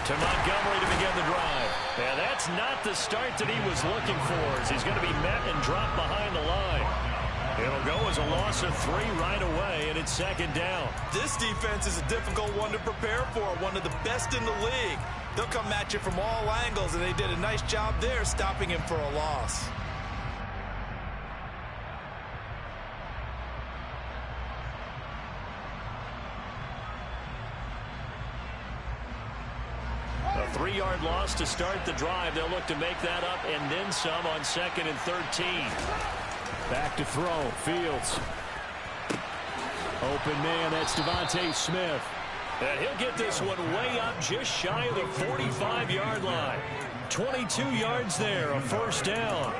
To Montgomery to begin the drive. Yeah, that's not the start that he was looking for, as he's going to be met and dropped behind the line. It'll go as a loss of 3 right away, and it's second down. This defense is a difficult one to prepare for, one of the best in the league. They'll come at you from all angles, and they did a nice job there stopping him for a loss. A 3-yard loss to start the drive. They'll look to make that up and then some on 2nd and 13. Back to throw. Fields. Open man. That's Devontae Smith. And he'll get this one way up just shy of the 45-yard line. 22 yards there. A first down.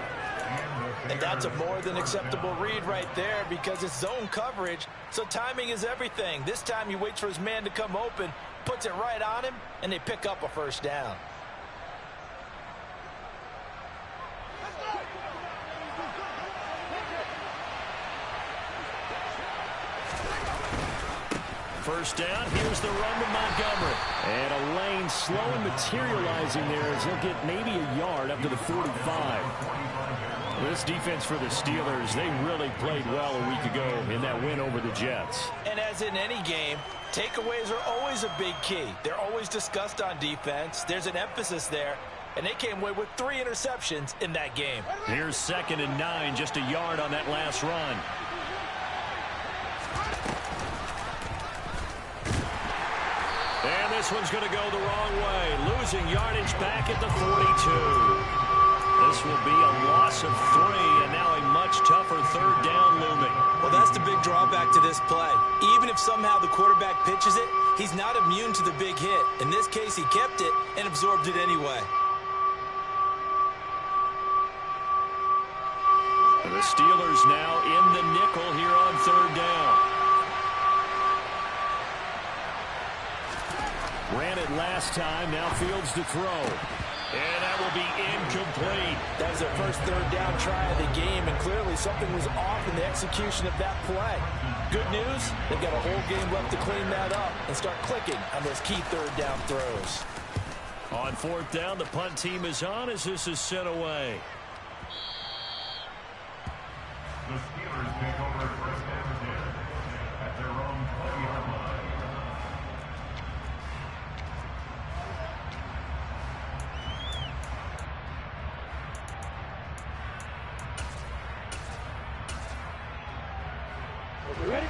And that's a more than acceptable read right there because it's zone coverage, so timing is everything. This time he waits for his man to come open, puts it right on him, and they pick up a first down. First down, here's the run to Montgomery. And a lane slow and materializing there as he'll get maybe a yard up to the 45. This defense for the Steelers, they really played well a week ago in that win over the Jets. And as in any game, takeaways are always a big key. They're always discussed on defense. There's an emphasis there. And they came away with 3 interceptions in that game. Here's 2nd and 9, just a yard on that last run. And this one's going to go the wrong way. Losing yardage back at the 42. This will be a loss of 3, and now a much tougher 3rd down looming. Well, that's the big drawback to this play. Even if somehow the quarterback pitches it, he's not immune to the big hit. In this case, he kept it and absorbed it anyway. The Steelers now in the nickel here on 3rd down. Ran it last time, now Fields to throw. And that will be incomplete. That was their first 3rd down try of the game, and clearly something was off in the execution of that play. Good news, they've got a whole game left to clean that up and start clicking on those key 3rd down throws. On 4th down, the punt team is on as this is sent away. The Steelers take over first down and 10 at their own 20-yard line. Ready?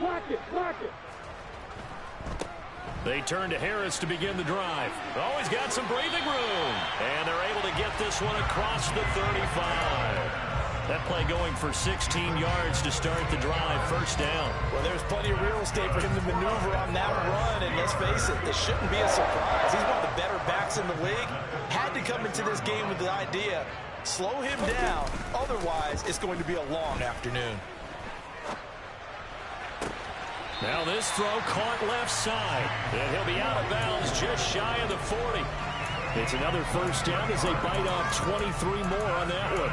Lock it. They turn to Harris to begin the drive. Always got some breathing room. And they're able to get this one across the 35. That play going for 16 yards to start the drive. First down. Well, there's plenty of real estate for him to maneuver on that run, and let's face it, this shouldn't be a surprise. He's one of the better backs in the league. Had to come into this game with the idea, slow him down, otherwise it's going to be a long afternoon. Now this throw caught left side, and he'll be out of bounds just shy of the 40. It's another first down as they bite off 23 more on that one.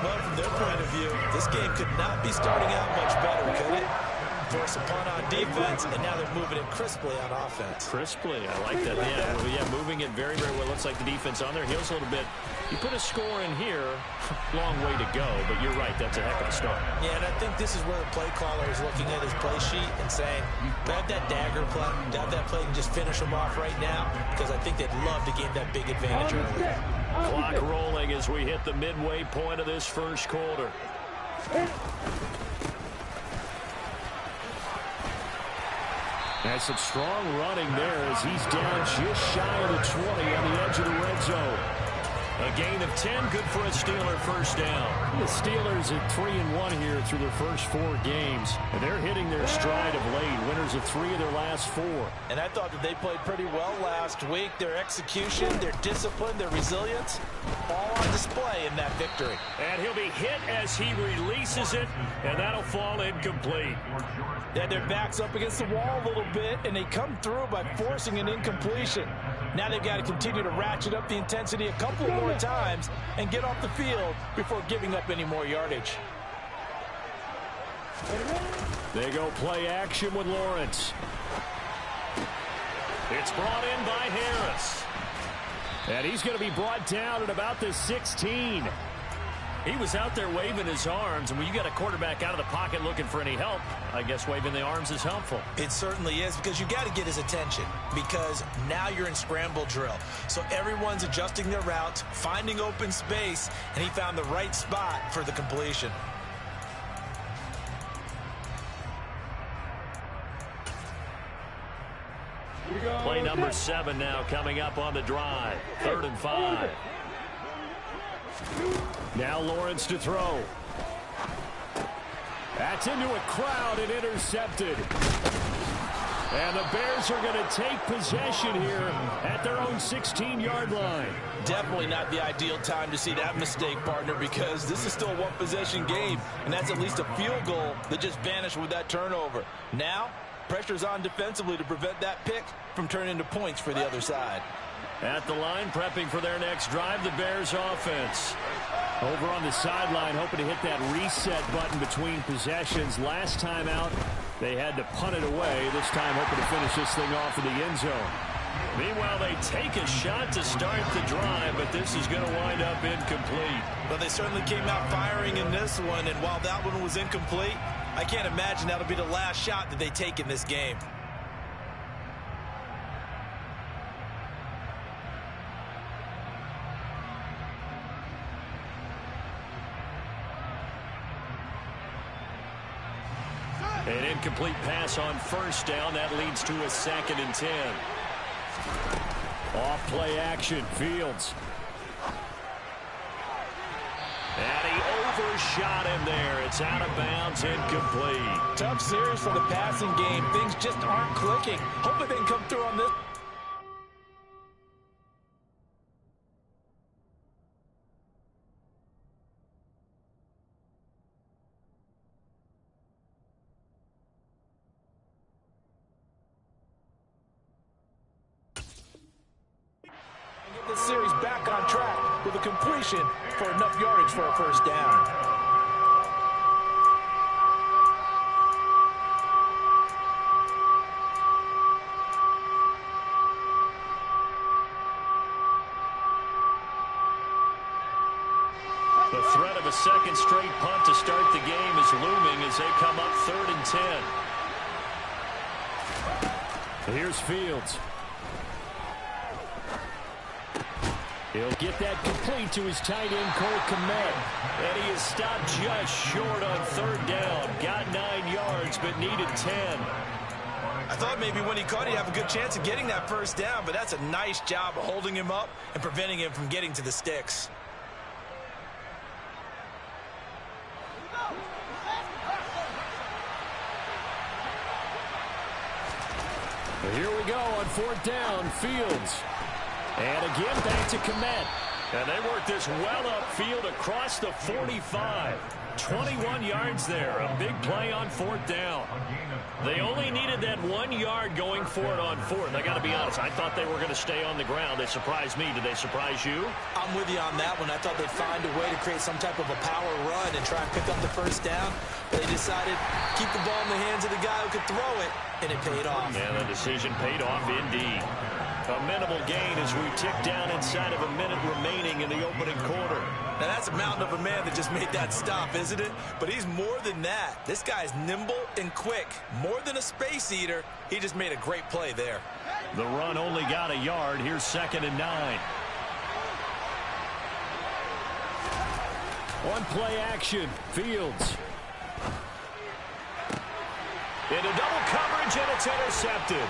Well, from their point of view, this game could not be starting out much better, could it? Force a punt on defense, and now they're moving it crisply on offense. Crisply, I like that. Yeah, moving it very, very well. Looks like the defense on their heels a little bit. You put a score in here, long way to go, but you're right, that's a heck of a start. Yeah, and I think this is where the play caller is looking at his play sheet and saying, grab that dagger play, grab that play and just finish them off right now, because I think they'd love to gain that big advantage early. Clock rolling as we hit the midway point of this first quarter. That's some strong running there as he's down just shy of the 20 on the edge of the red zone. A gain of 10, good for a Steeler first down. The Steelers at 3-1 here through their first 4 games. And they're hitting their stride of late, winners of 3 of their last 4. And I thought that they played pretty well last week. Their execution, their discipline, their resilience, all on display in that victory. And he'll be hit as he releases it, and that'll fall incomplete. They had their backs up against the wall a little bit, and they come through by forcing an incompletion. Now they've got to continue to ratchet up the intensity a couple more times and get off the field before giving up any more yardage. They go play action with Lawrence. It's brought in by Harris. And he's going to be brought down at about the 16. He was out there waving his arms, and when you got a quarterback out of the pocket looking for any help, I guess waving the arms is helpful. It certainly is, because you got to get his attention, because now you're in scramble drill. So everyone's adjusting their routes, finding open space, and he found the right spot for the completion. Play number 7 now coming up on the drive. 3rd and 5. Now Lawrence to throw. That's into a crowd and intercepted. And the Bears are going to take possession here at their own 16-yard line. Definitely not the ideal time to see that mistake, partner, because this is still a one-possession game, and that's at least a field goal that just vanished with that turnover. Now, pressure's on defensively to prevent that pick from turning into points for the other side. At the line, prepping for their next drive, the Bears offense. Over on the sideline, hoping to hit that reset button between possessions. Last time out, they had to punt it away. This time, hoping to finish this thing off in the end zone. Meanwhile, they take a shot to start the drive, but this is going to wind up incomplete. Well, they certainly came out firing in this one, and while that one was incomplete, I can't imagine that'll be the last shot that they take in this game. An incomplete pass on 1st down. That leads to a 2nd and 10. Off play action. Fields. And he overshot him there. It's out of bounds, incomplete. Tough series for the passing game. Things just aren't clicking. Hopefully they can come through on this. This series back on track with a completion for enough yardage for a 1st down. The threat of a 2nd straight punt to start the game is looming as they come up 3rd and 10. Here's Fields. He'll get that complete to his tight end, Cole Kmet. And he is stopped just short on 3rd down. Got 9 yards, but needed 10. I thought maybe when he caught it, he'd have a good chance of getting that 1st down, but that's a nice job of holding him up and preventing him from getting to the sticks. Here we go on 4th down. Fields. And again, back to Kmet. And they work this well upfield across the 45. 21 yards there. A big play on 4th down. They only needed that 1 yard going for it on 4th. I got to be honest, I thought they were going to stay on the ground. They surprised me. Did they surprise you? I'm with you on that one. I thought they'd find a way to create some type of a power run and try and pick up the 1st down. But they decided to keep the ball in the hands of the guy who could throw it, and it paid off. Yeah, the decision paid off indeed. A minimal gain as we tick down inside of a minute remaining in the opening quarter. Now that's a mountain of a man that just made that stop, isn't it? But he's more than that. This guy's nimble and quick. More than a space eater. He just made a great play there. The run only got a yard. Here's 2nd and 9. On play action, Fields. Into double coverage, and it's intercepted.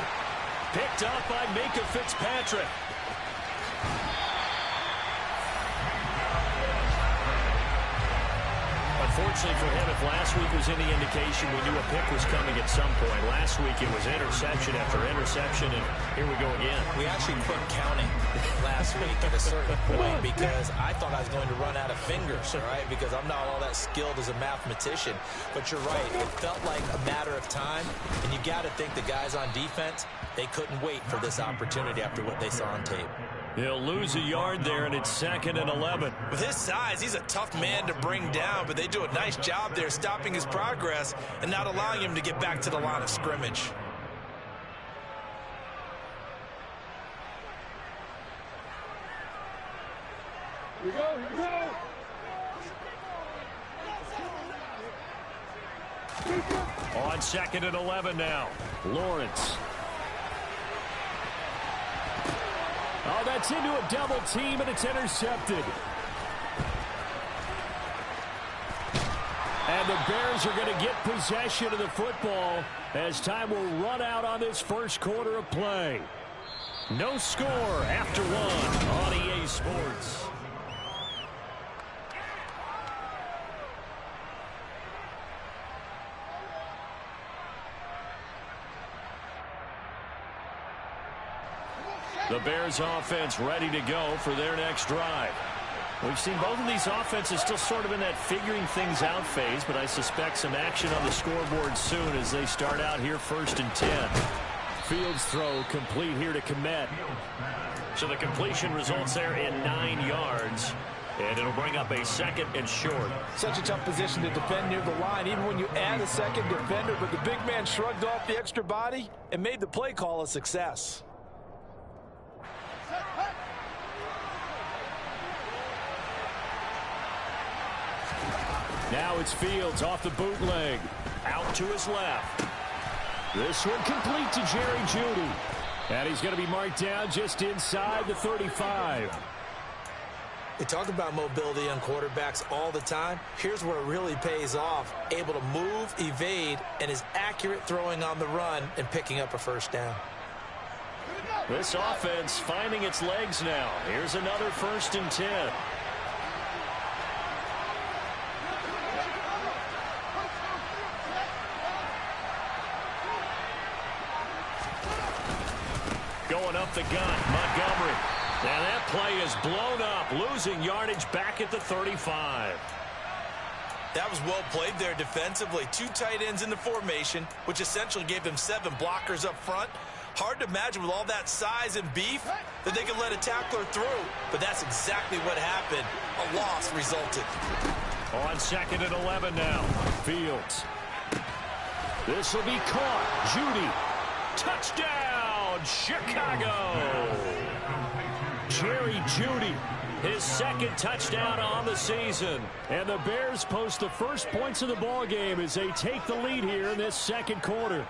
Picked up by Minkah Fitzpatrick. Unfortunately for him, if last week was any indication, we knew a pick was coming at some point. Last week it was interception after interception, and here we go again. We actually quit counting last week at a certain point because I thought I was going to run out of fingers, all right, because I'm not all that skilled as a mathematician. But you're right. It felt like a matter of time, and you got to think the guys on defense They couldn't wait for this opportunity after what they saw on tape. He'll lose a yard there, and it's 2nd and 11. With his size, he's a tough man to bring down, but they do a nice job there stopping his progress and not allowing him to get back to the line of scrimmage. Here we go, here we go. On 2nd and 11 now. Lawrence. Oh, that's into a double team, and it's intercepted. And the Bears are going to get possession of the football as time will run out on this first quarter of play. No score after 1 on EA Sports. The Bears offense ready to go for their next drive. We've seen both of these offenses still sort of in that figuring things out phase, but I suspect some action on the scoreboard soon as they start out here 1st and 10. Fields throw complete here to Kmet. So the completion results there in 9 yards. And it'll bring up a 2nd and short. Such a tough position to defend near the line, even when you add a second defender. But the big man shrugged off the extra body and made the play call a success. Now it's Fields off the bootleg. Out to his left. This one complete to Jerry Jeudy. And he's going to be marked down just inside the 35. They talk about mobility on quarterbacks all the time. Here's where it really pays off. Able to move, evade, and is accurate throwing on the run and picking up a first down. This offense finding its legs now. Here's another 1st and 10. Going up the gun, Montgomery. And that play is blown up, losing yardage back at the 35. That was well played there defensively. 2 tight ends in the formation, which essentially gave them 7 blockers up front. Hard to imagine with all that size and beef that they could let a tackler through. But that's exactly what happened. A loss resulted. On 2nd and 11 now. Fields. This will be caught. Jeudy. Touchdown, Chicago. Jerry Jeudy, his 2nd touchdown on the season. And the Bears post the first points of the ball game as they take the lead here in this 2nd quarter.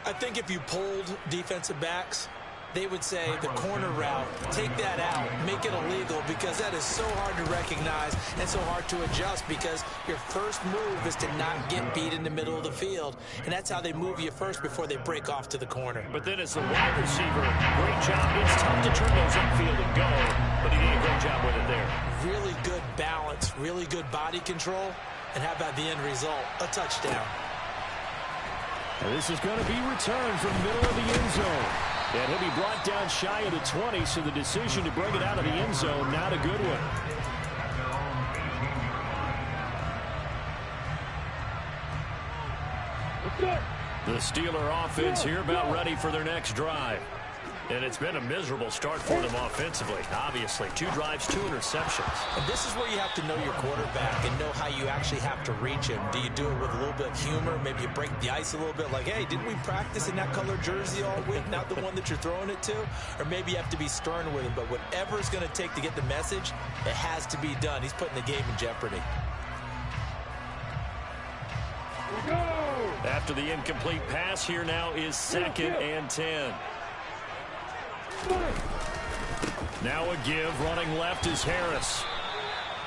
I think if you polled defensive backs, they would say the corner route, take that out, make it illegal, because that is so hard to recognize and so hard to adjust, because your first move is to not get beat in the middle of the field, and that's how they move you first before they break off to the corner. But then as the wide receiver, great job. It's tough to turn those upfield and go, but he did a great job with it there. Really good balance, really good body control, and how about the end result? A touchdown. And this is going to be returned from the middle of the end zone. And he'll be brought down shy of the 20, so the decision to bring it out of the end zone, not a good one. The Steeler offense here about ready for their next drive. And it's been a miserable start for them offensively, obviously. 2 drives, 2 interceptions. And this is where you have to know your quarterback and know how you actually have to reach him. Do you do it with a little bit of humor? Maybe you break the ice a little bit, like, hey, didn't we practice in that color jersey all week, not the one that you're throwing it to? Or maybe you have to be stern with him. But whatever it's going to take to get the message, it has to be done. He's putting the game in jeopardy. After the incomplete pass, here now is 2nd and 10. Now a give, running left is Harris.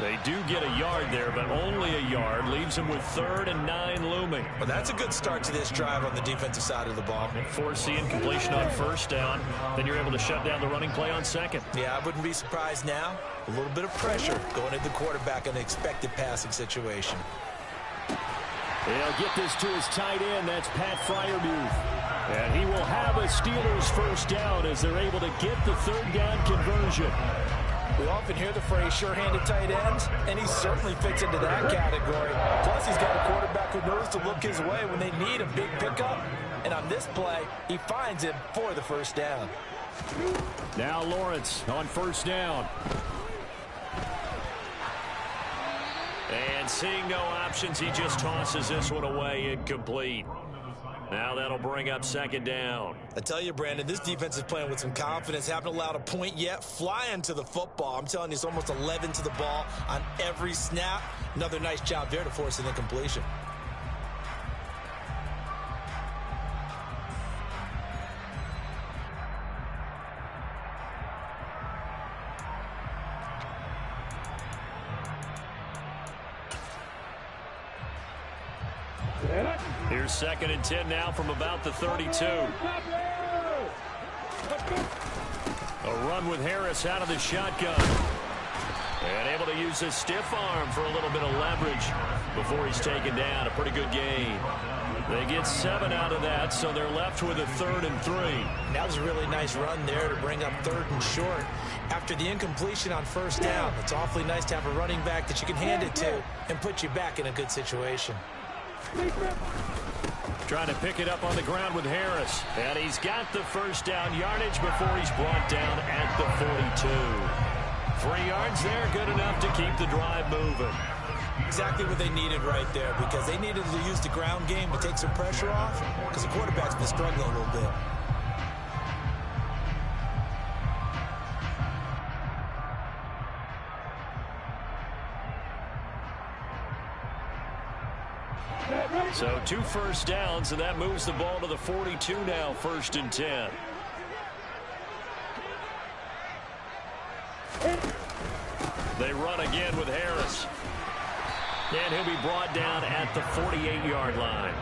They do get a yard there, but only a yard. Leaves them with 3rd and 9 looming. Well, that's a good start to this drive on the defensive side of the ball. And force the incompletion on 1st down. Then you're able to shut down the running play on 2nd. Yeah, I wouldn't be surprised now. A little bit of pressure going at the quarterback in an expected passing situation. They'll get this to his tight end. That's Pat Freiermuth. And he will have a Steelers 1st down as they're able to get the 3rd down conversion. We often hear the phrase sure-handed tight ends, and he certainly fits into that category. Plus, he's got a quarterback who knows to look his way when they need a big pickup. And on this play, he finds him for the first down. Now Lawrence on first down. And seeing no options, he just tosses this one away incomplete. Now that'll bring up second down. I tell you, Brandon, this defense is playing with some confidence. Haven't allowed a point yet. Flying to the football. I'm telling you, it's almost 11 to the ball on every snap. Another nice job there to force an incompletion. Here's second and 10 now from about the 32. A run with Harris out of the shotgun. And able to use his stiff arm for a little bit of leverage before he's taken down. A pretty good gain. They get 7 out of that, so they're left with a 3rd and 3. That was a really nice run there to bring up 3rd and short. After the incompletion on first down, it's awfully nice to have a running back that you can hand it to and put you back in a good situation. Trying to pick it up on the ground with Harris. And he's got the first down yardage before he's brought down at the 42. 3 yards there, good enough to keep the drive moving. Exactly what they needed right there, because they needed to use the ground game to take some pressure off, because the quarterback's been struggling a little bit. So 2 first downs, and that moves the ball to the 42 now, 1st and 10. They run again with Harris. And he'll be brought down at the 48-yard line.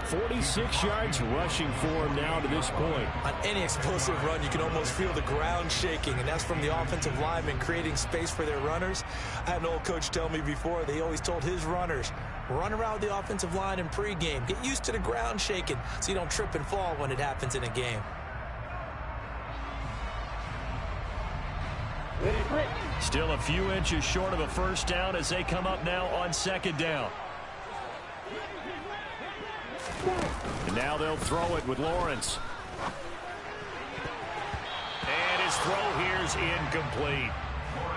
46 yards rushing for him now to this point. On any explosive run, you can almost feel the ground shaking, and that's from the offensive linemen creating space for their runners. I had an old coach tell me before, they always told his runners, run around the offensive line in pregame. Get used to the ground shaking so you don't trip and fall when it happens in a game. Still a few inches short of a first down as they come up now on second down. And now they'll throw it with Lawrence. And his throw here's incomplete.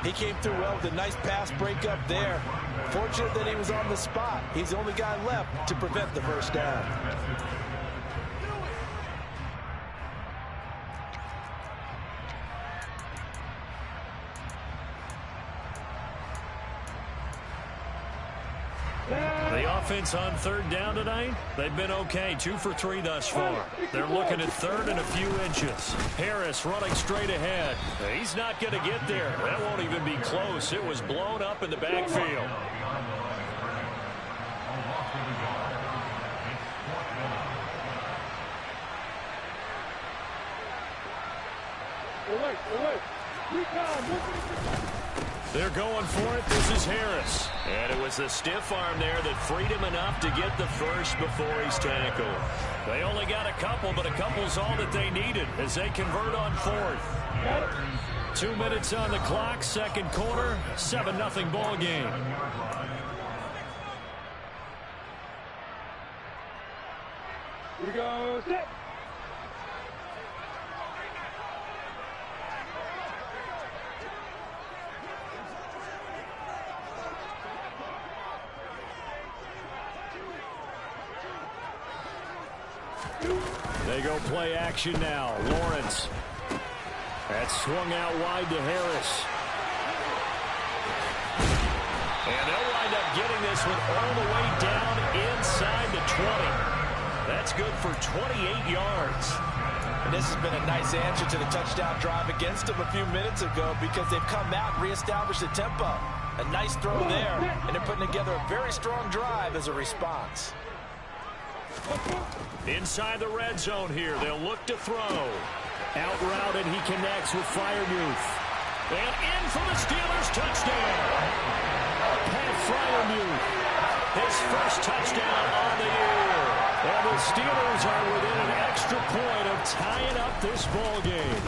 He came through well with a nice pass breakup there. Fortunate that he was on the spot. He's the only guy left to prevent the first down. The offense on third down tonight, they've been okay. 2 for 3 thus far. They're looking at 3rd and a few inches. Harris running straight ahead. He's not going to get there. That won't even be close. It was blown up in the backfield. They're going for it. This is Harris. And it was the stiff arm there that freed him enough to get the first before he's tackled. They only got a couple, but a couple's all that they needed as they convert on 4th. 2 minutes on the clock, second quarter, 7-0 ball game. Here we go, set. They go play action now. Lawrence. That's swung out wide to Harris. And they'll wind up getting this one all the way down inside the 20. That's good for 28 yards. And this has been a nice answer to the touchdown drive against them a few minutes ago, because they've come out and reestablished the tempo. A nice throw there, and they're putting together a very strong drive as a response. Inside the red zone here, they'll look to throw. Out route, and he connects with Freiermuth. And in for the Steelers touchdown. Pat Freiermuth, his first touchdown on the year. And the Steelers are within an extra point of tying up this ball game.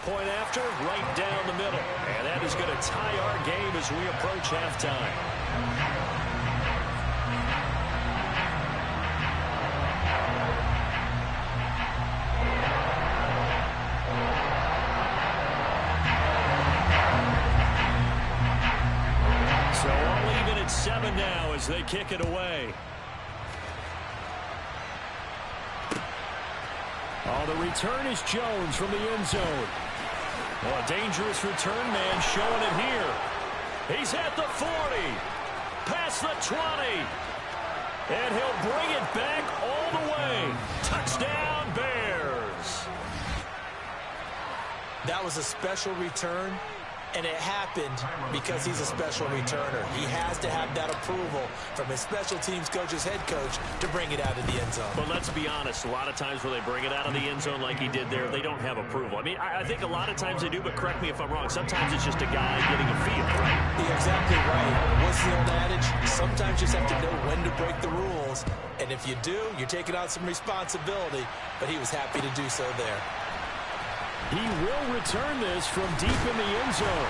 point after, right down the middle. And that is going to tie our game as we approach halftime. So all even at 7 now as they kick it away. Oh, the return is Jones from the end zone. Oh, a dangerous return man showing it here. He's at the 40, past the 20, and he'll bring it back all the way. Touchdown, Bears. That was a special return, and it happened because he's a special returner. He has to have that approval from his special teams coach's head coach to bring it out of the end zone. But let's be honest, a lot of times when they bring it out of the end zone like he did there, they don't have approval. I mean, I think a lot of times they do, but correct me if I'm wrong. Sometimes it's just a guy getting a feel, right? You're exactly right. What's the old adage? Sometimes you just have to know when to break the rules. And if you do, you're taking on some responsibility. But he was happy to do so there. He will return this from deep in the end zone.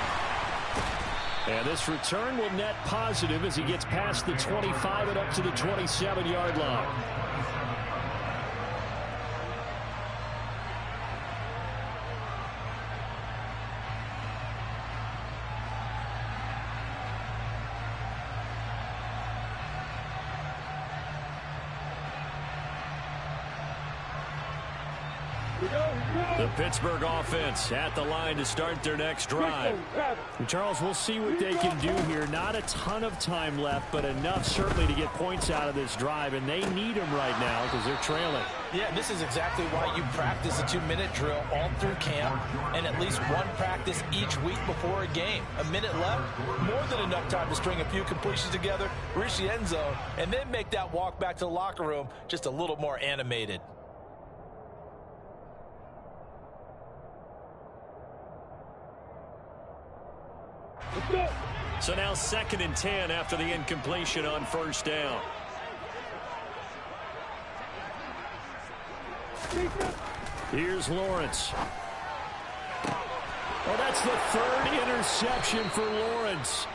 And this return will net positive as he gets past the 25 and up to the 27-yard line. The Pittsburgh offense at the line to start their next drive. And Charles, we'll see what they can do here. Not a ton of time left, but enough certainly to get points out of this drive, and they need them right now because they're trailing. Yeah, this is exactly why you practice a 2-minute drill all through camp and at least one practice each week before a game. A minute left, more than enough time to string a few completions together, reach the end zone, and then make that walk back to the locker room just a little more animated. So now 2nd and 10 after the incompletion on first down. Here's Lawrence. Oh, that's the 3rd interception for Lawrence.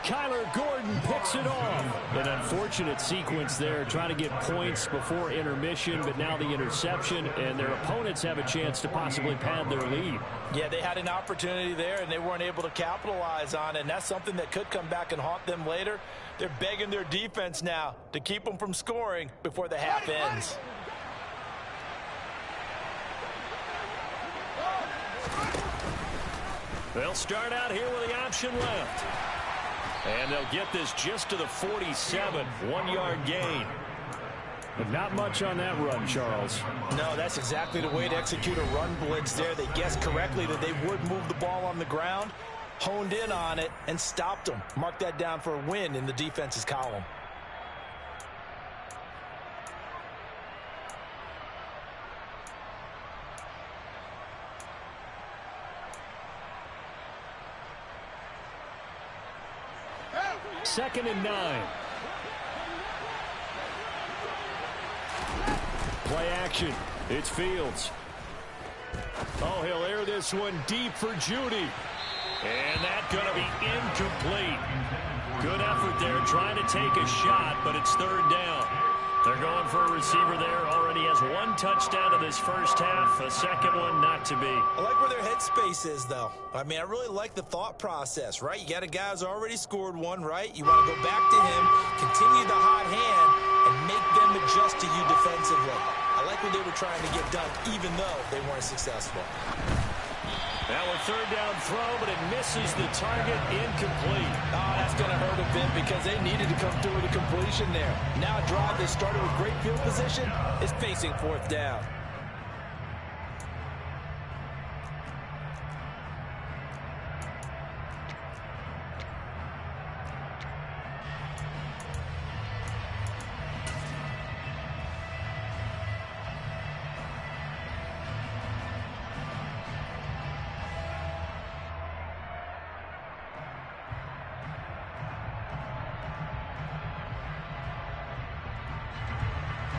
Kyler Gordon picks it off. An unfortunate sequence there, trying to get points before intermission, but now the interception, and their opponents have a chance to possibly pad their lead. Yeah, they had an opportunity there, and they weren't able to capitalize on it, and that's something that could come back and haunt them later. They're begging their defense now to keep them from scoring before the half ends. They'll start out here with the option left. And they'll get this just to the 47, 1-yard gain. But not much on that run, Charles. No, that's exactly the way to execute a run blitz there. They guessed correctly that they would move the ball on the ground, honed in on it, and stopped them. Mark that down for a win in the defense's column. Second and 9. Play action. It's Fields. Oh, he'll air this one deep for Judy. And that's going to be incomplete. Good effort there trying to take a shot, but it's 3rd down. They're going for a receiver there. Already has 1 touchdown in this first half. A 2nd one not to be. I like where their headspace is, though. I mean, I really like the thought process, right? You got a guy who's already scored one, right? You want to go back to him, continue the hot hand, and make them adjust to you defensively. I like what they were trying to get done, even though they weren't successful. Now a 3rd down throw, but it misses the target, incomplete. Oh, that's going to hurt a bit because they needed to come through with a completion there. Now a drive that started with great field position is facing 4th down.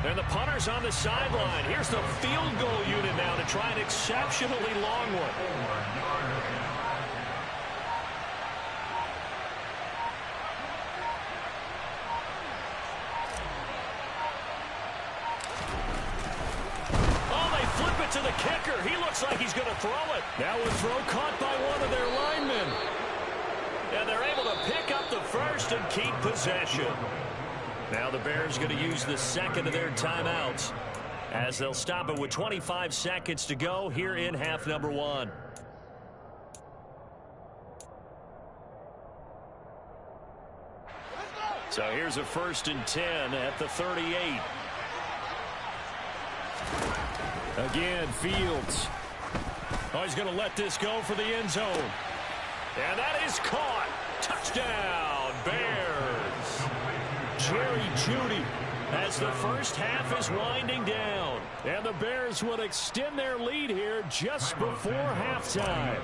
And the punter's on the sideline. Here's the field goal unit now to try an exceptionally long one. Oh, they flip it to the kicker. He looks like he's going to throw it. Now a throw caught by one of their linemen. And they're able to pick up the first and keep possession. Now the Bears going to use the second of their timeouts as they'll stop it with 25 seconds to go here in half number one. So here's a 1st and 10 at the 38. Again, Fields. Oh, he's going to let this go for the end zone. And that is caught. Touchdown, Bears. Jerry Jeudy as the first half is winding down. And the Bears will extend their lead here just before halftime.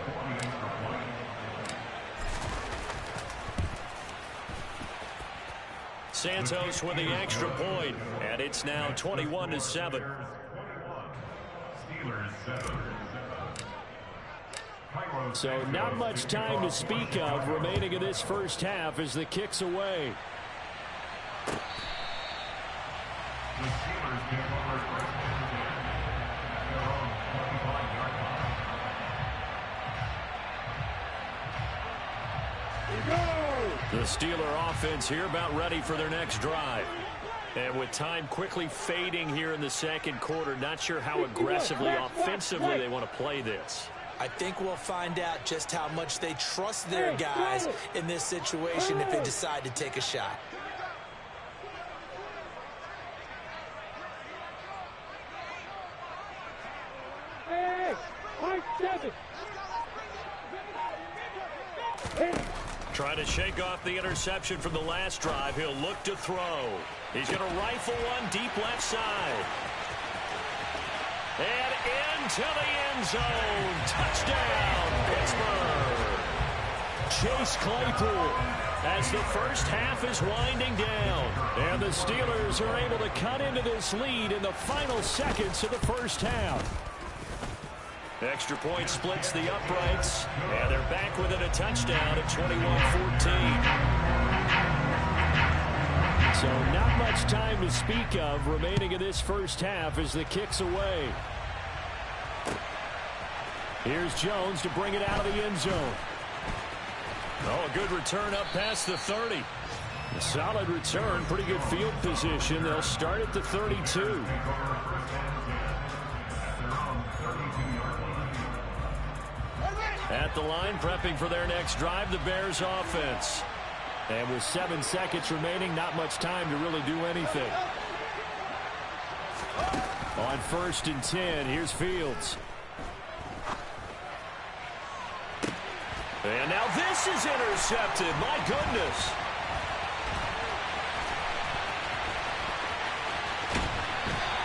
Santos with the extra point, and it's now 21-7. So not much time to speak of remaining in this first half as the kick's away. The Steelers get over first and 10 at their own 25-yard line. The Steeler offense here about ready for their next drive. And with time quickly fading here in the second quarter, not sure how aggressively, offensively they want to play this. I think we'll find out just how much they trust their guys in this situation if they decide to take a shot. Trying to shake off the interception from the last drive. He'll look to throw. He's going to rifle one deep left side. And into the end zone. Touchdown, Pittsburgh. Chase Claypool as the first half is winding down. And the Steelers are able to cut into this lead in the final seconds of the first half. Extra point splits the uprights, and they're back within a touchdown at 21-14. So not much time to speak of remaining in this first half as the kick's away. Here's Jones to bring it out of the end zone. Oh, a good return up past the 30. A solid return, pretty good field position. They'll start at the 32. At the line, prepping for their next drive, the Bears offense. And with 7 seconds remaining, not much time to really do anything. On 1st and 10, here's Fields. And now this is intercepted. My goodness.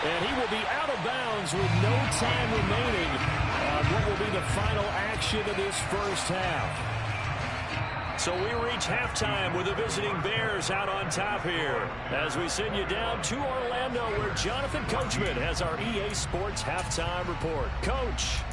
And he will be out of bounds with no time remaining. What will be the final action of this first half? So we reach halftime with the visiting Bears out on top here as we send you down to Orlando where Jonathan Coachman has our EA Sports halftime report. Coach.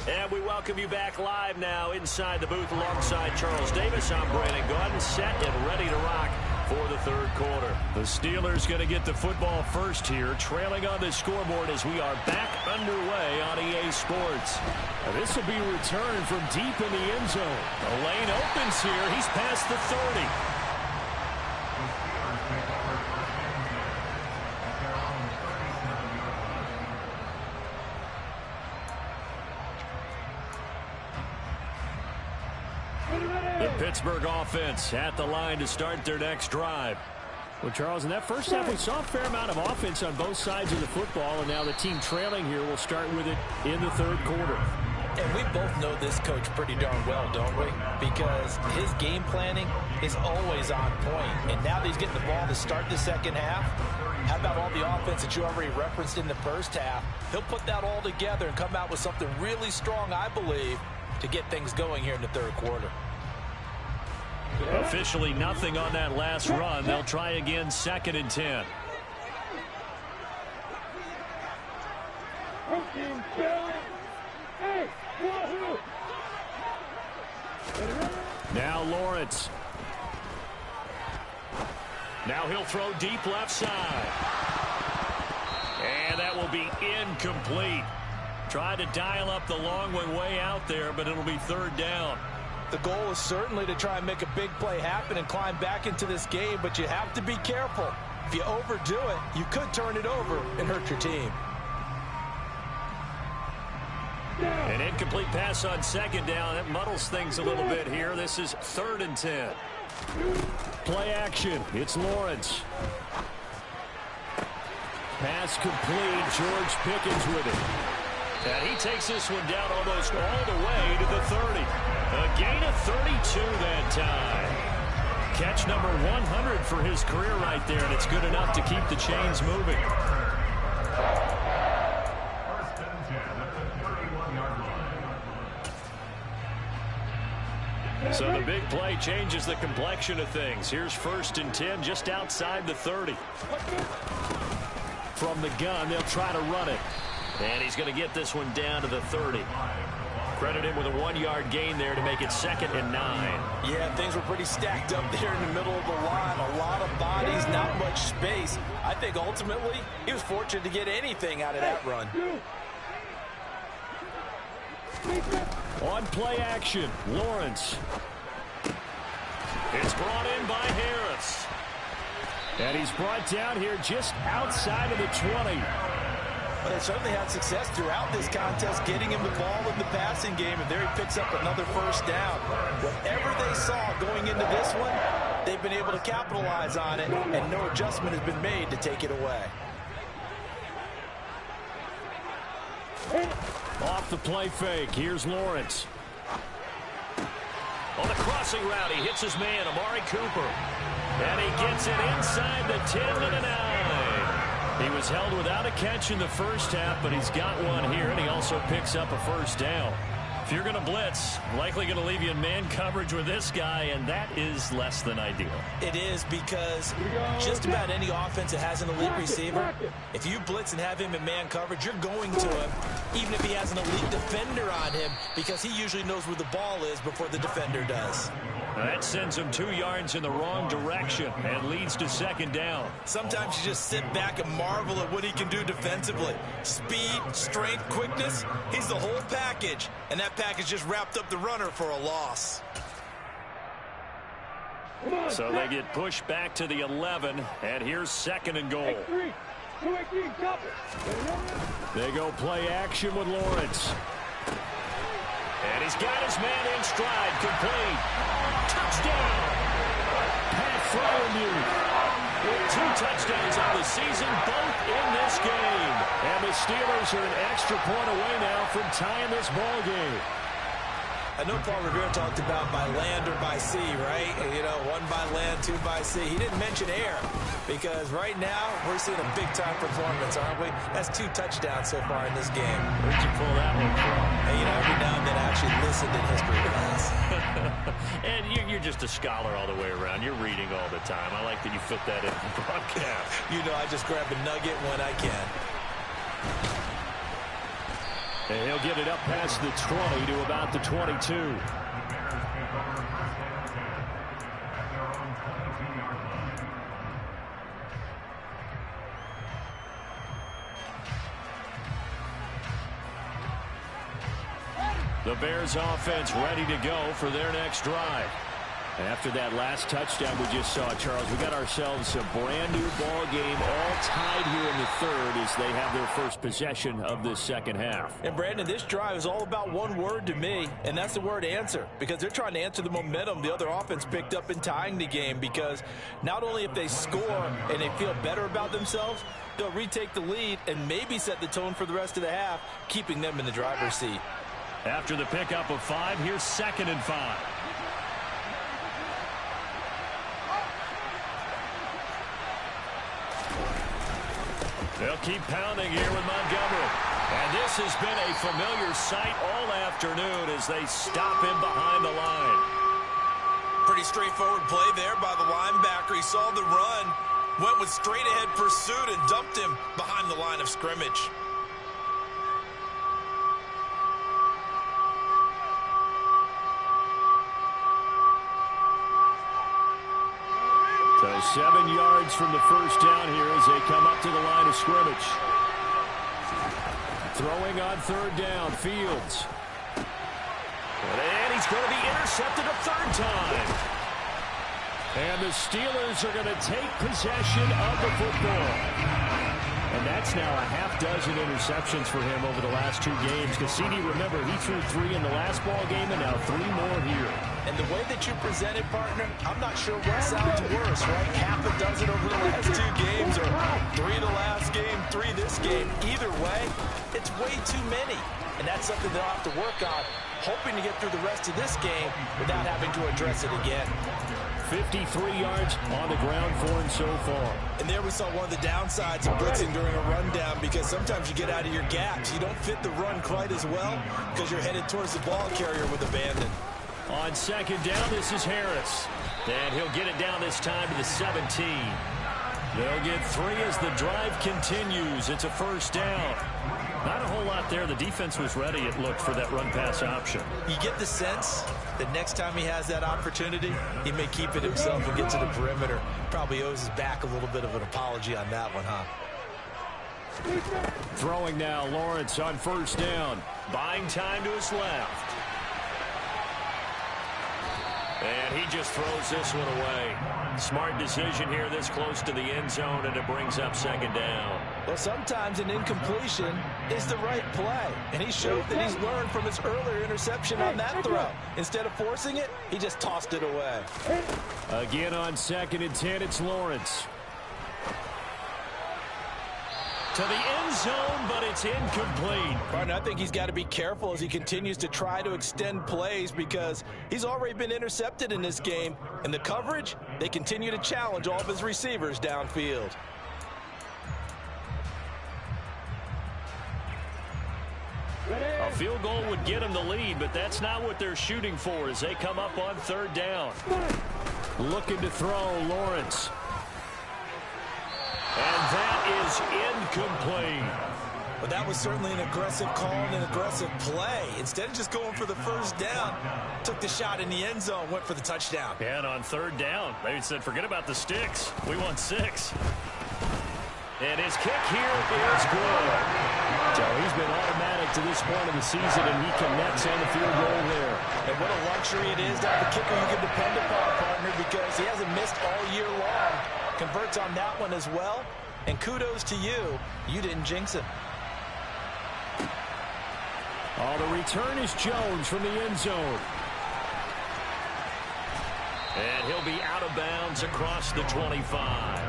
And we welcome you back live now inside the booth alongside Charles Davis. I'm Brandon Gaudin, set and ready to rock for the third quarter. The Steelers going to get the football first here, trailing on the scoreboard as we are back underway on EA Sports. Now this will be returned from deep in the end zone. The lane opens here. He's past the 30. Pittsburgh offense at the line to start their next drive. Well, Charles, in that first half, we saw a fair amount of offense on both sides of the football, and now the team trailing here will start with it in the third quarter. And we both know this coach pretty darn well, don't we? Because his game planning is always on point. And now that he's getting the ball to start the second half, how about all the offense that you already referenced in the first half? He'll put that all together and come out with something really strong, I believe, to get things going here in the third quarter. Officially nothing on that last run. They'll try again, 2nd and 10. Now Lawrence. Now he'll throw deep left side. And that will be incomplete. Tried to dial up the long one way out there, but it'll be 3rd down. The goal is certainly to try and make a big play happen and climb back into this game, but you have to be careful. If you overdo it, you could turn it over and hurt your team. An incomplete pass on 2nd down. That muddles things a little bit here. This is 3rd and 10. Play action. It's Lawrence. Pass complete. George Pickens with it. And he takes this one down almost all the way to the 30. A gain of 32 that time. Catch number 100 for his career right there, and it's good enough to keep the chains moving. So the big play changes the complexion of things. Here's 1st and 10 just outside the 30. From the gun, they'll try to run it. And he's going to get this one down to the 30. Credit him with a 1-yard gain there to make it 2nd and 9. Yeah, things were pretty stacked up there in the middle of the line. A lot of bodies, not much space. I think ultimately he was fortunate to get anything out of that run. On play action, Lawrence. It's brought in by Harris. And he's brought down here just outside of the 20. But they certainly had success throughout this contest getting him the ball in the passing game, and there he picks up another 1st down. Whatever they saw going into this one, they've been able to capitalize on it, and no adjustment has been made to take it away. Off the play fake, here's Lawrence. On the crossing route, he hits his man, Amari Cooper. And he gets it inside the 10 to the 9. He was held without a catch in the first half, but he's got one here, and he also picks up a 1st down. If you're going to blitz, likely going to leave you in man coverage with this guy, and that is less than ideal. It is, because just about any offense that has an elite receiver, if you blitz and have him in man coverage, you're going to him, even if he has an elite defender on him, because he usually knows where the ball is before the defender does. That sends him 2 yards in the wrong direction and leads to 2nd down. Sometimes you just sit back and marvel at what he can do defensively. Speed, strength, quickness, he's the whole package. And that package just wrapped up the runner for a loss. So they get pushed back to the 11, and here's 2nd and goal. They go play action with Lawrence. And he's got his man in stride, complete. Touchdown! Pat Freiermuth with 2 touchdowns on the season, both in this game. And the Steelers are an extra point away now from tying this ball game. I know Paul Revere talked about by land or by sea, right? You know, 1 by land, 2 by sea. He didn't mention air, because right now we're seeing a big-time performance, aren't we? That's 2 touchdowns so far in this game. Where'd you pull that one from? And, you know, every now and then I actually listened in history class. And you're just a scholar all the way around. You're reading all the time. I like that you fit that in the broadcast. You know, I just grab a nugget when I can. And he'll get it up past the 20 to about the 22. The Bears offense ready to go for their next drive. After that last touchdown we just saw, Charles, we got ourselves a brand new ball game, all tied here in the 3rd as they have their first possession of this second half. And Brandon, this drive is all about one word to me, and that's the word answer, because they're trying to answer the momentum the other offense picked up in tying the game, because not only if they score and they feel better about themselves, they'll retake the lead and maybe set the tone for the rest of the half, keeping them in the driver's seat. After the pickup of 5, here's 2nd and 5. They'll keep pounding here with Montgomery. And this has been a familiar sight all afternoon as they stop him behind the line. Pretty straightforward play there by the linebacker. He saw the run, went with straight-ahead pursuit, and dumped him behind the line of scrimmage. So 7 yards from the first down here as they come up to the line of scrimmage. Throwing on 3rd down, Fields. And he's going to be intercepted a 3rd time. And the Steelers are going to take possession of the football. And that's now a half dozen interceptions for him over the last 2 games. Cassini, remember, he threw 3 in the last ball game and now 3 more here. And the way that you present it, partner, I'm not sure what sounds worse, right? Half a dozen over the last 2 games or 3 the last game, 3 this game. Either way, it's way too many. And that's something they'll have to work on, hoping to get through the rest of this game without having to address it again. 53 yards on the ground for him so far. And there we saw one of the downsides of blitzing during a rundown, because sometimes you get out of your gaps. You don't fit the run quite as well because you're headed towards the ball carrier with abandon. On 2nd down, this is Harris. And he'll get it down this time to the 17. They'll get 3 as the drive continues. It's a 1st down. Not a whole lot there. The defense was ready, it looked, for that run-pass option. You get the sense that next time he has that opportunity, he may keep it himself and get to the perimeter. Probably owes his back a little bit of an apology on that one, huh? Throwing now, Lawrence on 1st down. Buying time to his left. And he just throws this one away. Smart decision here this close to the end zone, and it brings up 2nd down. Well, sometimes an incompletion is the right play, and he showed that he's learned from his earlier interception on that throw. Instead of forcing it, he just tossed it away. Again on 2nd and 10, it's Lawrence. To the end zone, but it's incomplete. Martin, I think he's got to be careful as he continues to try to extend plays, because he's already been intercepted in this game. And the coverage, they continue to challenge all of his receivers downfield. A field goal would get him the lead, but that's not what they're shooting for as they come up on 3rd down. Looking to throw, Lawrence. And that is incomplete. But that was certainly an aggressive call and an aggressive play. Instead of just going for the 1st down, took the shot in the end zone, went for the touchdown. And on 3rd down, they said, forget about the sticks. We want 6. And his kick here is good. So he's been automatic to this point of the season, and he connects on the field goal there. And what a luxury it is to have a kicker you can depend upon, partner, because he hasn't missed all year long. Converts on that one as well. And kudos to you. You didn't jinx him. Oh, the return is Jones from the end zone. And he'll be out of bounds across the 25.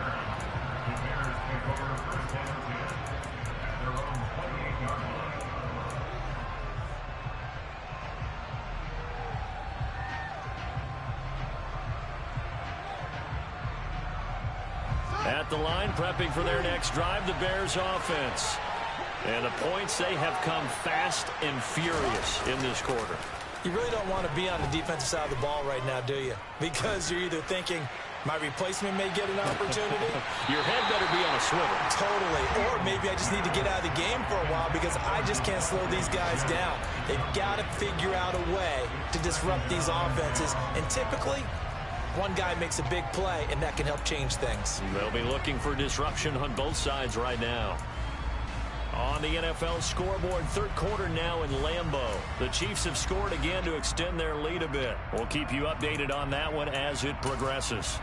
At the line, prepping for their next drive, the Bears offense. And the points, they have come fast and furious in this quarter. You really don't want to be on the defensive side of the ball right now, do you? Because you're either thinking, my replacement may get an opportunity. Your head better be on a swivel. Totally. Or maybe I just need to get out of the game for a while because I just can't slow these guys down. They've got to figure out a way to disrupt these offenses. And typically, one guy makes a big play, and that can help change things. They'll be looking for disruption on both sides right now. On the NFL scoreboard, 3rd quarter now in Lambeau. The Chiefs have scored again to extend their lead a bit. We'll keep you updated on that one as it progresses.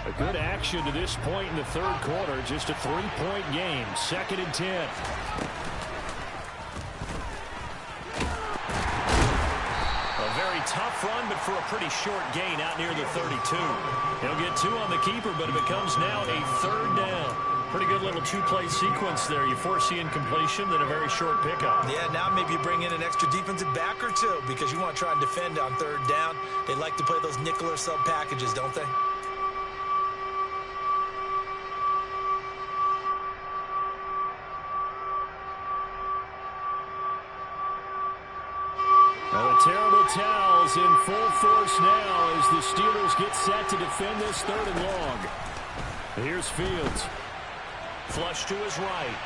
A good action to this point in the 3rd quarter. Just a 3-point game. 2nd and 10. A very tough run, but for a pretty short gain out near the 32. He'll get 2 on the keeper, but it becomes now a 3rd down. Pretty good little 2-play sequence there. You foresee incompletion, then a very short pickup. Yeah, now maybe you bring in an extra defensive back or 2 because you want to try and defend on 3rd down. They like to play those nickel or sub packages, don't they? Well, the terrible towels in full force now as the Steelers get set to defend this 3rd and long. Here's Fields. Flush to his right.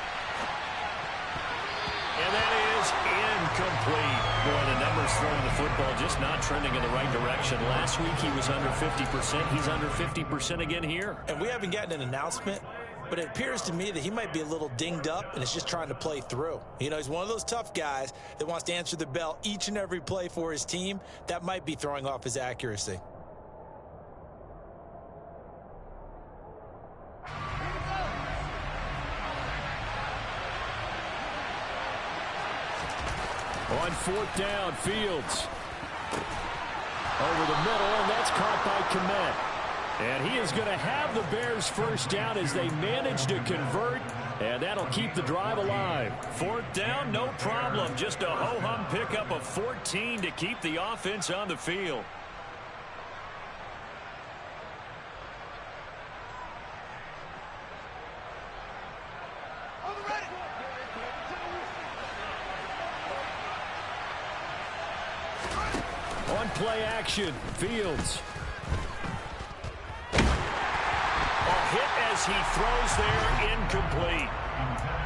And that is incomplete. Boy, the numbers throwing the football just not trending in the right direction. Last week he was under 50%. He's under 50% again here. And we haven't gotten an announcement, but it appears to me that he might be a little dinged up and is just trying to play through. You know, he's one of those tough guys that wants to answer the bell each and every play for his team. That might be throwing off his accuracy. On 4th down, Fields. Over the middle, and that's caught by Kmet. And he is going to have the Bears 1st down as they manage to convert, and that'll keep the drive alive. 4th down, no problem. Just a ho-hum pickup of 14 to keep the offense on the field. On play action, Fields. A hit as he throws there, incomplete.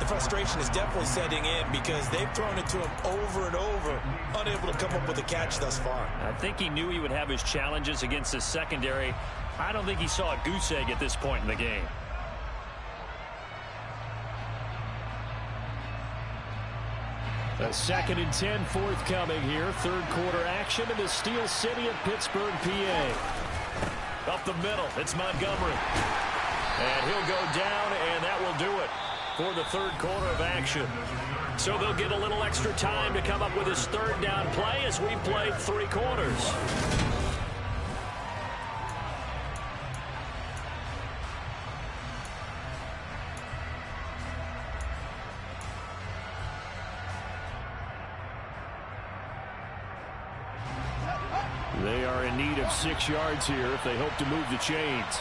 The frustration is definitely setting in because they've thrown it to him over and over, unable to come up with a catch thus far. I think he knew he would have his challenges against his secondary. I don't think he saw a goose egg at this point in the game. A 2nd and 10 forthcoming here. 3rd quarter action in the Steel City of Pittsburgh, PA. Up the middle, it's Montgomery. And he'll go down, and that will do it for the 3rd quarter of action. So they'll get a little extra time to come up with his 3rd down play as we played 3 quarters. They are in need of 6 yards here if they hope to move the chains.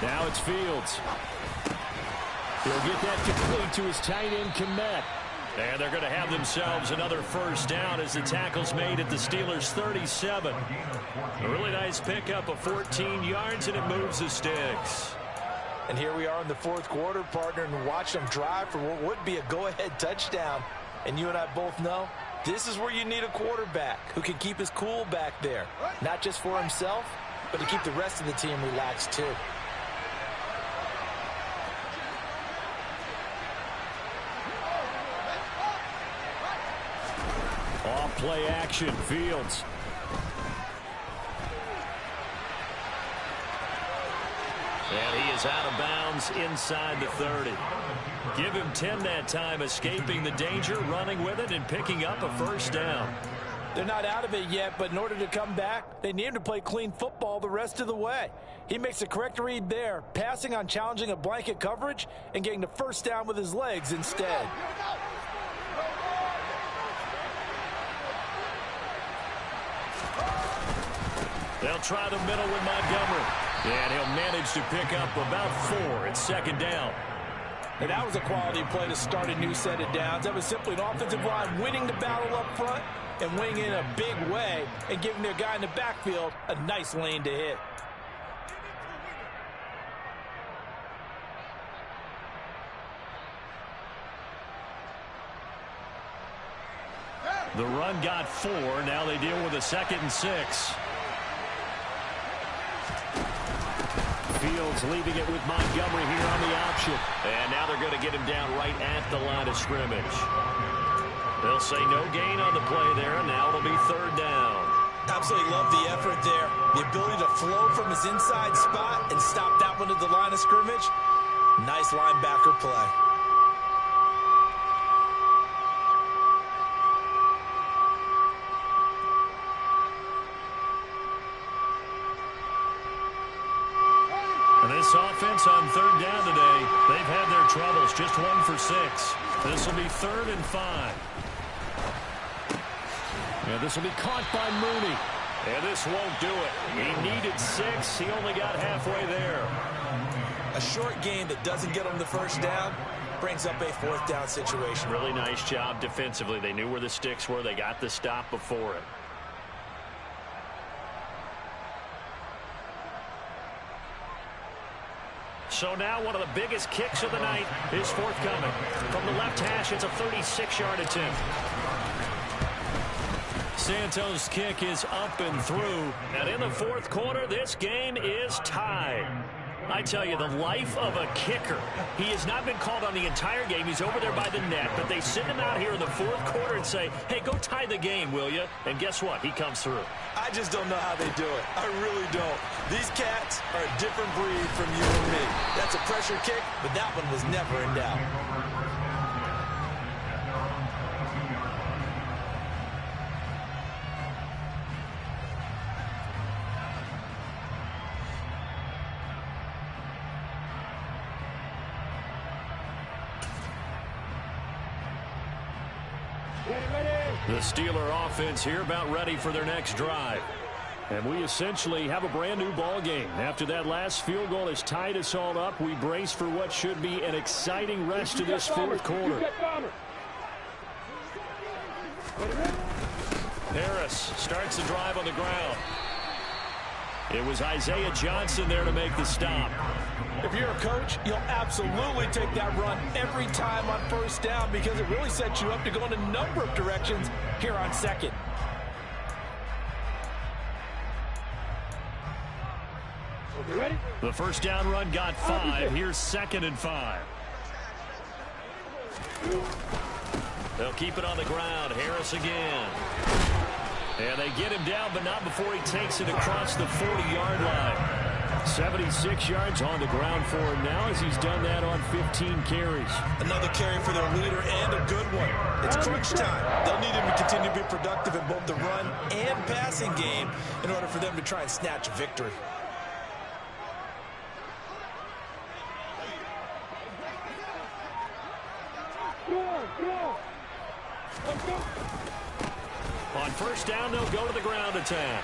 Now it's Fields. He'll get that complete to his tight end, Kmet. And they're going to have themselves another 1st down as the tackle's made at the Steelers' 37. A really nice pickup of 14 yards, and it moves the sticks. And here we are in the 4th quarter, partner, and watch them drive for what would be a go-ahead touchdown. And you and I both know this is where you need a quarterback who can keep his cool back there, not just for himself, but to keep the rest of the team relaxed too. Off play action, Fields. And he is out of bounds inside the 30. Give him 10 that time, escaping the danger, running with it, and picking up a 1st down. They're not out of it yet, but in order to come back, they need him to play clean football the rest of the way. He makes the correct read there, passing on challenging a blanket coverage and getting the 1st down with his legs instead. They'll try the middle with Montgomery. And he'll manage to pick up about 4. It's 2nd down. And that was a quality play to start a new set of downs. That was simply an offensive line winning the battle up front and winning in a big way and giving their guy in the backfield a nice lane to hit. The run got 4. Now they deal with a 2nd and 6. Fields leaving it with Montgomery here on the option. And now they're going to get him down right at the line of scrimmage. They'll say no gain on the play there, and now it'll be 3rd down. Absolutely love the effort there. The ability to flow from his inside spot and stop that one at the line of scrimmage. Nice linebacker play. This offense on third down today, they've had their troubles, just 1 for 6. This will be 3rd and 5. And this will be caught by Mooney. And this won't do it. He needed 6. He only got halfway there. A short game that doesn't get him the first down brings up a 4th down situation. Really nice job defensively. They knew where the sticks were. They got the stop before it. So now one of the biggest kicks of the night is forthcoming. From the left hash, it's a 36-yard attempt. Santos' kick is up and through. And in the 4th quarter, this game is tied. I tell you, the life of a kicker. He has not been called on the entire game. He's over there by the net. But they send him out here in the 4th quarter and say, hey, go tie the game, will you? And guess what? He comes through. I just don't know how they do it. I really don't. These cats are a different breed from you and me. That's a pressure kick, but that one was never in doubt. The Steeler offense here about ready for their next drive. And we essentially have a brand new ball game. After that last field goal has tied us all up, we brace for what should be an exciting rest of this 4th quarter. Harris starts the drive on the ground. It was Isaiah Johnson there to make the stop. If you're a coach, you'll absolutely take that run every time on 1st down because it really sets you up to go in a number of directions here on 2nd. Ready? The 1st down run got 5. Here's 2nd and 5. They'll keep it on the ground. Harris again. And they get him down, but not before he takes it across the 40-yard line. 76 yards on the ground for him now as he's done that on 15 carries. Another carry for their leader and a good one. It's crunch time. They'll need him to continue to be productive in both the run and passing game in order for them to try and snatch a victory. On 1st down, they'll go to the ground attack.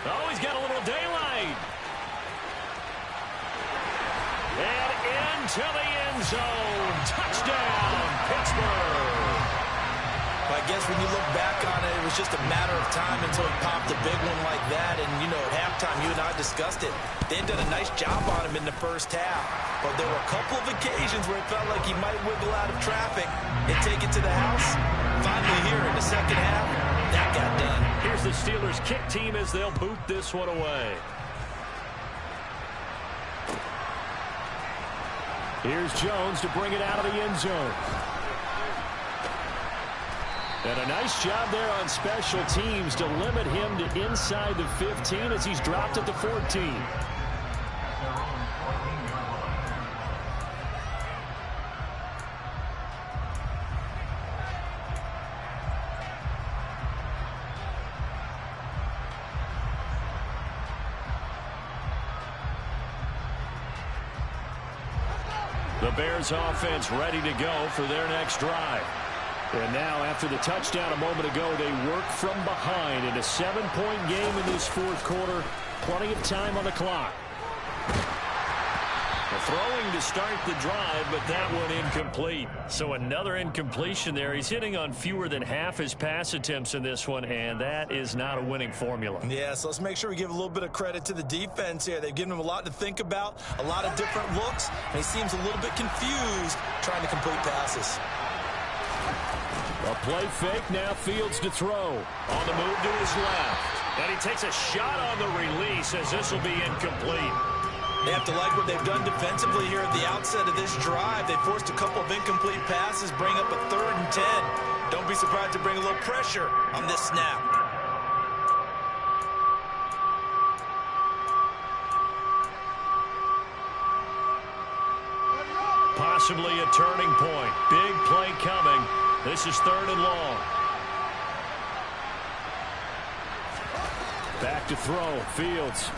Oh, he's got a little daylight. And into the end zone. Touchdown, Pittsburgh. I guess when you look back on it, it was just a matter of time until he popped a big one like that. And, you know, at halftime, you and I discussed it. They had done a nice job on him in the 1st half. But there were a couple of occasions where it felt like he might wiggle out of traffic and take it to the house. Finally here in the 2nd half, that got done. Here's the Steelers kick team as they'll boot this one away. Here's Jones to bring it out of the end zone. And a nice job there on special teams to limit him to inside the 15 as he's dropped at the 14. The Bears offense ready to go for their next drive. And now, after the touchdown a moment ago, they work from behind in a 7-point game in this 4th quarter. Plenty of time on the clock. Throwing to start the drive, but that one incomplete. So another incompletion there. He's hitting on fewer than half his pass attempts in this one, and that is not a winning formula. Yeah, so let's make sure we give a little bit of credit to the defense here. They've given him a lot to think about, a lot of different looks, and he seems a little bit confused trying to complete passes. A play fake, now Fields to throw. On the move to his left. And he takes a shot on the release as this will be incomplete. They have to like what they've done defensively here at the outset of this drive. They forced a couple of incomplete passes, bring up a 3rd and 10. Don't be surprised to bring a little pressure on this snap. Possibly a turning point. Big play coming. This is 3rd and long. Back to throw. Fields.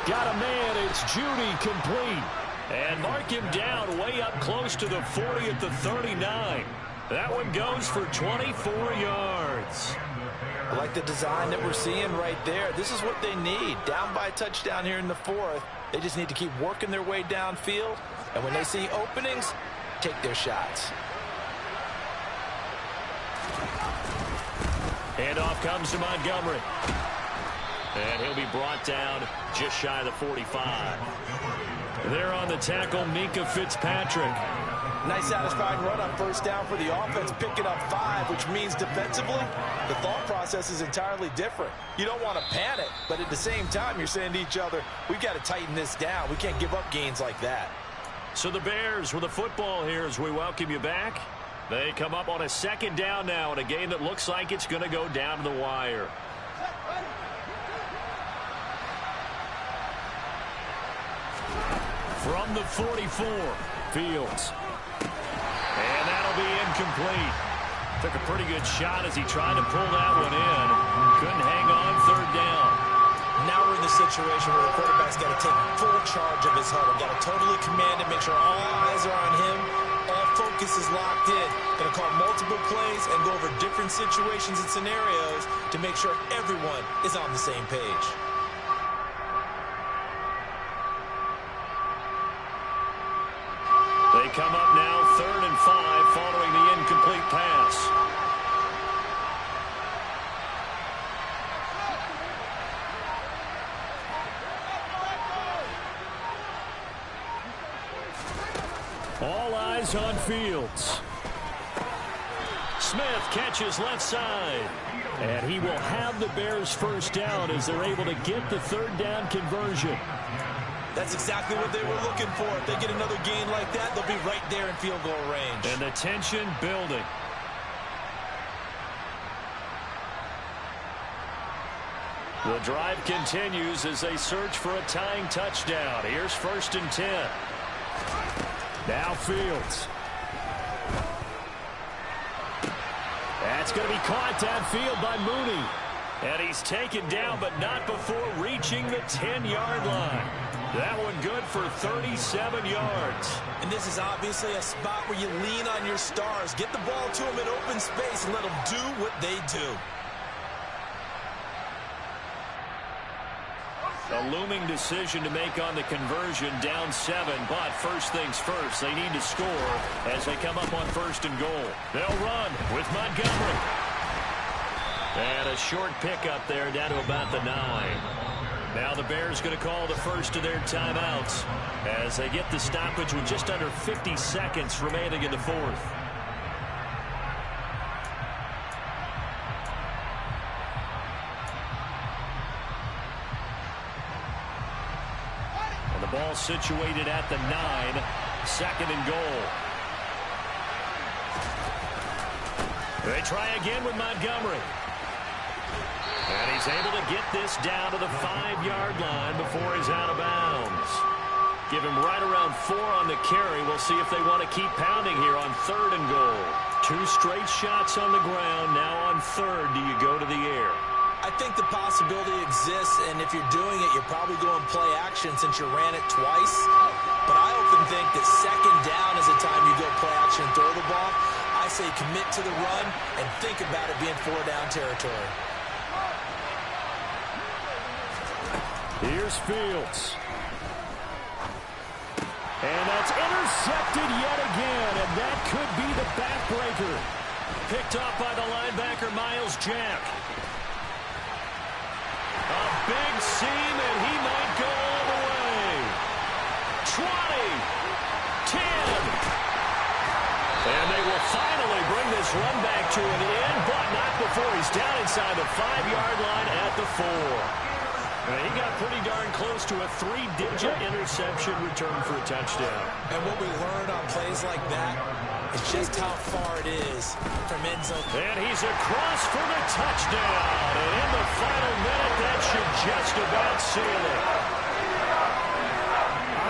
Got a man. It's Judy complete. And mark him down way up close to the 40 at the 39. That one goes for 24 yards. I like the design that we're seeing right there. This is what they need. Down by a touchdown here in the fourth. They just need to keep working their way downfield. And when they see openings, take their shots. Handoff comes to Montgomery. And he'll be brought down just shy of the 45. There on the tackle, Minkah Fitzpatrick. Nice satisfying run on first down for the offense, picking up 5, which means defensively, the thought process is entirely different. You don't want to panic, but at the same time, you're saying to each other, we've got to tighten this down. We can't give up gains like that. So the Bears with the football here as we welcome you back. They come up on a second down now in a game that looks like it's going to go down to the wire. From the 44, Fields. And that'll be incomplete. Took a pretty good shot as he tried to pull that one in. Couldn't hang on third down. Now we're in the situation where the quarterback's got to take full charge of his huddle. Got to totally command it, make sure all eyes are on him. All focus is locked in. Going to call multiple plays and go over different situations and scenarios to make sure everyone is on the same page. They come up now 3rd and 5 following the incomplete pass. All eyes on Fields. Smith catches left side. And he will have the Bears first down as they're able to get the third down conversion. That's exactly what they were looking for. If they get another gain like that, they'll be right there in field goal range. And the tension building. The drive continues as they search for a tying touchdown. Here's 1st and 10. Now Fields. That's going to be caught downfield by Mooney. And he's taken down, but not before reaching the 10-yard line. That one good for 37 yards. And this is obviously a spot where you lean on your stars. Get the ball to them in open space and let them do what they do. A looming decision to make on the conversion, down 7, but first things first, they need to score as they come up on 1st and goal. They'll run with Montgomery. And a short pickup there down to about the 9. Now the Bears going to call the first of their timeouts as they get the stoppage with just under 50 seconds remaining in the fourth. And the ball situated at the 9, 2nd and goal. They try again with Montgomery. And he's able to get this down to the 5-yard line before he's out of bounds. Give him right around 4 on the carry. We'll see if they want to keep pounding here on 3rd and goal. 2 straight shots on the ground. Now on 3rd, do you go to the air? I think the possibility exists, and if you're doing it, you're probably going play action since you ran it twice. But I often think that 2nd down is the time you go play action and throw the ball. I say commit to the run and think about it being 4-down territory. Here's Fields. And that's intercepted yet again, and that could be the backbreaker. Picked off by the linebacker, Myles Jack. A big seam, and he might go all the way. 20, 10. And they will finally bring this run back to an end, but not before he's down inside the 5-yard line at the 4. He got pretty darn close to a 3-digit interception return for a touchdown. And what we learned on plays like that is just how far it is from end zone. And he's across for the touchdown. And in the final minute, that should just about seal it.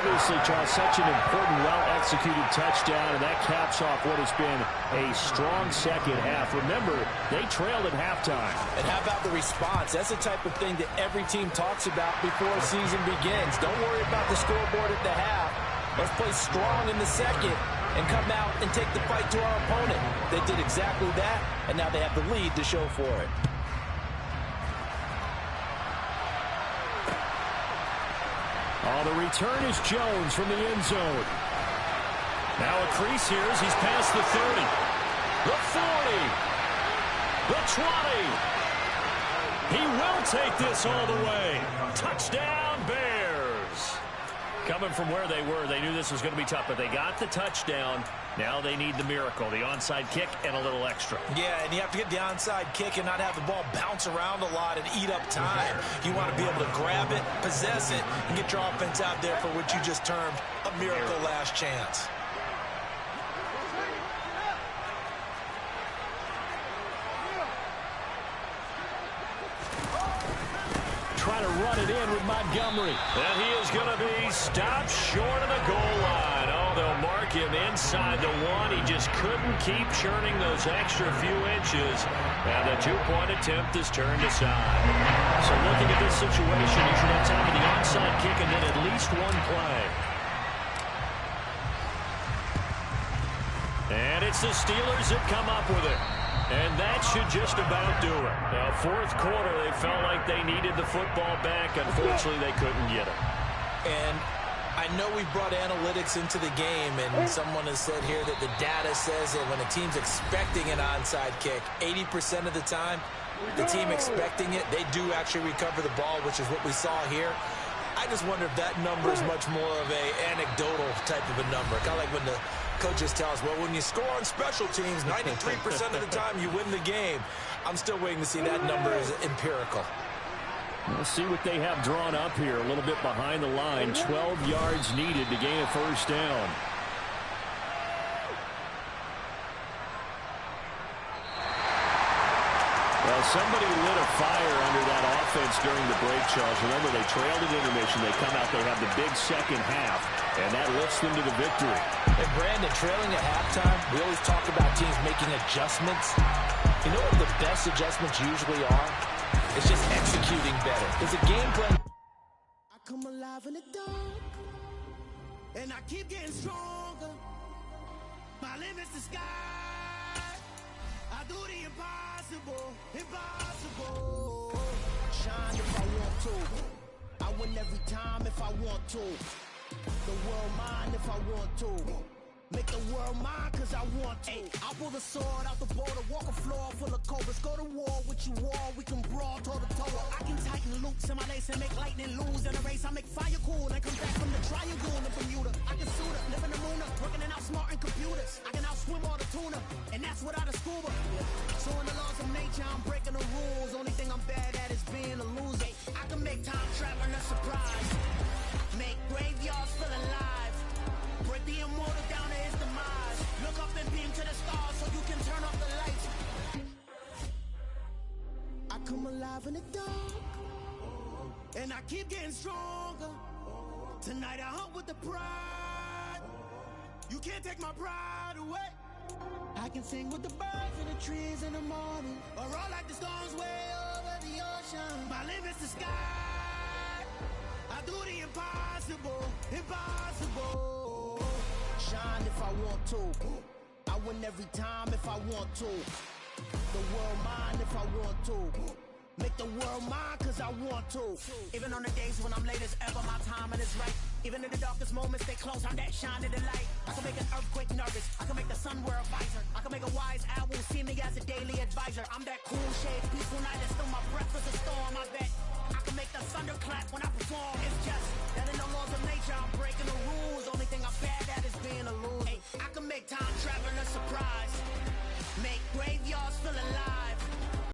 Obviously, Charles, such an important, well-executed touchdown, and that caps off what has been a strong second half. Remember, they trailed at halftime. And how about the response? That's the type of thing that every team talks about before a season begins. Don't worry about the scoreboard at the half. Let's play strong in the second and come out and take the fight to our opponent. They did exactly that, and now they have the lead to show for it. Oh, the return is Jones from the end zone. Now a crease here as he's past the 30. The 40. The 20. He will take this all the way. Touchdown, Bears. Coming from where they were, they knew this was going to be tough, but they got the touchdown. Now they need the miracle, the onside kick and a little extra. Yeah, and you have to get the onside kick and not have the ball bounce around a lot and eat up time. You want to be able to grab it, possess it, and get your offense out there for what you just termed a miracle last chance. Try to run it in with Montgomery. And he is going to be stopped short of the goal line. Oh, they'll mark him inside the 1. He just couldn't keep churning those extra few inches. And the two-point attempt is turned aside. So looking at this situation, you should have time for the onside kick and then at least one play. And it's the Steelers that come up with it. And that should just about do it. Now, fourth quarter, they felt like they needed the football back. Unfortunately, they couldn't get it. And I know we brought analytics into the game, and someone has said here that the data says that when a team's expecting an onside kick, 80% of the time, the team expecting it, they do actually recover the ball, which is what we saw here. I just wonder if that number is much more of a anecdotal type of a number. Kind of like when the coaches tell us, well, when you score on special teams, 93% of the time you win the game. I'm still waiting to see that number is empirical. We'll see what they have drawn up here. A little bit behind the line. 12 yards needed to gain a first down. Well, somebody lit a fire under that offense during the break, Charles. Remember, they trailed at intermission. They come out, they have the big second half, and that lifts them to the victory. And Brandon, trailing at halftime, we always talk about teams making adjustments. You know what the best adjustments usually are? It's just executing better. It's a game plan. I come alive in the dark, and I keep getting stronger. My limit's the sky. I do the impossible, impossible. Shine if I want to. I win every time if I want to. The world mine if I want to. Make the world mine cause I want to. I'll pull the sword out the border, walk a floor full of cobras. Go to war with you all, we can brawl toe to toe. I can tighten loops in my lace and make lightning lose in a race. I make fire cool and come back from the triangle in Bermuda. I can suit up, live in the moon up, working and outsmarting computers. I can outswim all the tuna, and that's without a scuba. So in the laws of nature, I'm breaking the rules. Only thing I'm bad at is being a loser. I can make time traveling a surprise. Make graveyards feel alive. Break the immortal down to his demise. Look up and beam to the stars so you can turn off the lights. I come alive in the dark, and I keep getting stronger. Tonight I hunt with the pride. You can't take my pride away. I can sing with the birds and the trees in the morning, or roll like the storms way over the ocean. My limit's the sky. I do the impossible, impossible. Shine if I want to. I win every time if I want to. The world mine if I want to. Make the world mine cause I want to. Even on the days when I'm late as ever, my timing is right. Even in the darkest moments, stay close, I'm that shining the light. I can make an earthquake nervous, I can make the sun wear a visor. I can make a wise owl see me as a daily advisor. I'm that cool shade, peaceful night, and still my breath is a storm, I bet. I can make